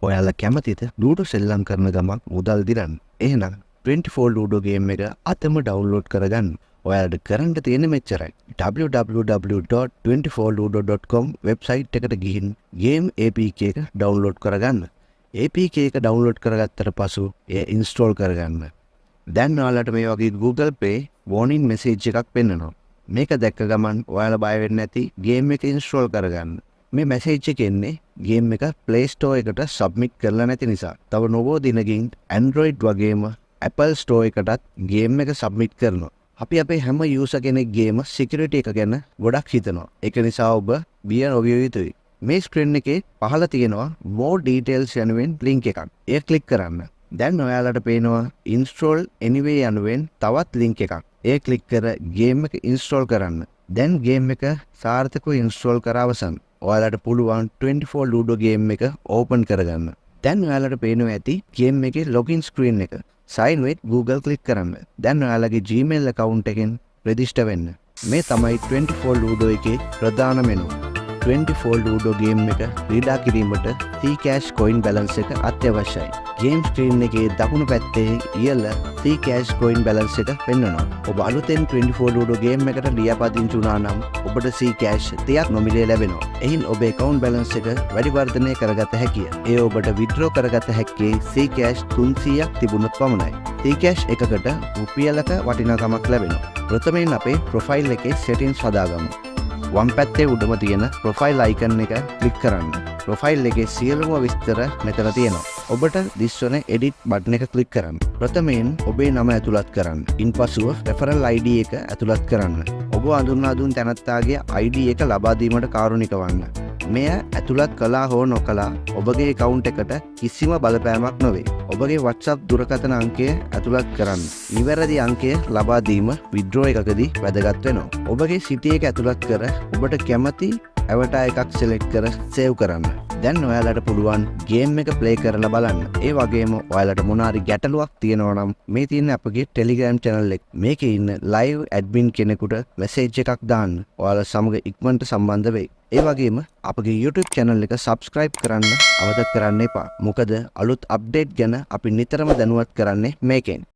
ඔයාලා කැමතිද Ludo සෙල්ලම් කරන ගමන් මුදල් දිරන්න? එහෙනම් 24 Ludo game එක අතම ඩවුන්ලෝඩ් කරගන්න. ඔයාලට කරන්න තියෙන්නේ මෙච්චරයි. www.24ludo.com වෙබ්සයිට් එකට ගිහින් game APK එක ඩවුන්ලෝඩ් කරගන්න. APK එක ඩවුන්ලෝඩ් කරගත්තට පසු එය ඉන්ස්ටෝල් කරගන්න. දැන් ඔයාලට මේ වගේ Google Play warning message එකක් පෙන්නනවා. මේක දැක්ක ගමන් ඔයාලා බය වෙන්නේ නැති game එක ඉන්ස්ටෝල් කරගන්න. මේ message එක එන්නේ game එක Play Store එකට submit කරලා නැති නිසා. තව නොබෝ දිනකින් Android වගේම Apple Store එකටත් game එක submit කරනවා. අපි අපේ හැම user කෙනෙක්ගේම security එක ගැන ගොඩක් හිතනවා. ඒක නිසා ඔබ බිය නොවිය යුතුයි. මේ screen එකේ පහළ තියෙනවා more details යනුවෙන් link එකක්. එය click කරන්න. දැන් ඔයාලට පේනවා install anyway යනුවෙන් තවත් link එකක්. එය click කර game එක install කරන්න. දැන් game එක සාර්ථකව install කර අවසන්. ඔයාලට පුළුවන් 24 Ludo game එක open කරගන්න. දැන් ඔයාලට පේනවා ඇති game එකේ login screen එක. sign with Google click කරන්න. දැන් ඔයාලගේ Gmail account එකෙන් register වෙන්න. මේ තමයි 24 Ludo එකේ ප්‍රධාන menu. 24 Ludo game එක ක්‍රීඩා කිරීමට Ccash coin balance එක අත්‍යවශ්‍යයි. game screen එකේ දකුණු පැත්තේ ඉහළ Ccash coin balance එක පෙන්වනවා. ඔබ අලුතෙන් 24 Ludo game එකට ලියාපදිංචි වුණා නම් ඔබට Ccash 30ක් නොමිලේ ලැබෙනවා. එයින් ඔබේ account balance එක වැඩි වර්ධනය කරගත හැකිය. ඒ ඔබට withdraw කරගත හැක්කේ Ccash 300ක් තිබුණොත් පමණයි. Ccash එකකට රුපියලක වටිනාකමක් ලැබෙනවා. ප්‍රථමයෙන් අපේ profile එකේ settings හදාගමු. වම් පැත්තේ උඩම තියෙන profile icon එක click කරන්න. profile එකේ සියලුම විස්තර මෙතන තියෙනවා. ඔබට දිස්වන edit button එක click කරන්න. ප්‍රථමයෙන් ඔබේ නම ඇතුළත් කරන්න. ඉන්පසුව referral ID එක ඇතුළත් කරන්න. ඔබ හඳුන්වා දුන් තැනැත්තාගේ ID එක ලබා දීමට කාරුණික වන්න. මෙය ඇතුළත් කළා හෝ නොකළා ඔබගේ account එකට කිසිම බලපෑමක් නොවේ. ඔබගේ WhatsApp දුරකථන අංකය ඇතුළත් කරන්න. නිවැරදි අංකය ලබා දීම withdraw එකකදී වැදගත් වෙනවා. ඔබගේ city එක ඇතුළත් කර ඔබට කැමති avatar එකක් select කර save කරන්න. දැන් ඔයාලට පුළුවන් game එක play කරලා බලන්න. ඒ වගේම ඔයාලට මොනාරි ගැටලුවක් තියෙනවා නම් මේ තියෙන අපගේ Telegram channel එක. මේකේ ඉන්න live admin කෙනෙකුට message එකක් දාන්න. ඔයාලා සමග ඉක්මනට සම්බන්ධ වෙයි. ඒ වගේම අපගේ YouTube channel එක subscribe කරන්න අමතක කරන්න එපා. මොකද අලුත් update ගැන අපි නිතරම දැනුවත් කරන්නේ මේකෙන්.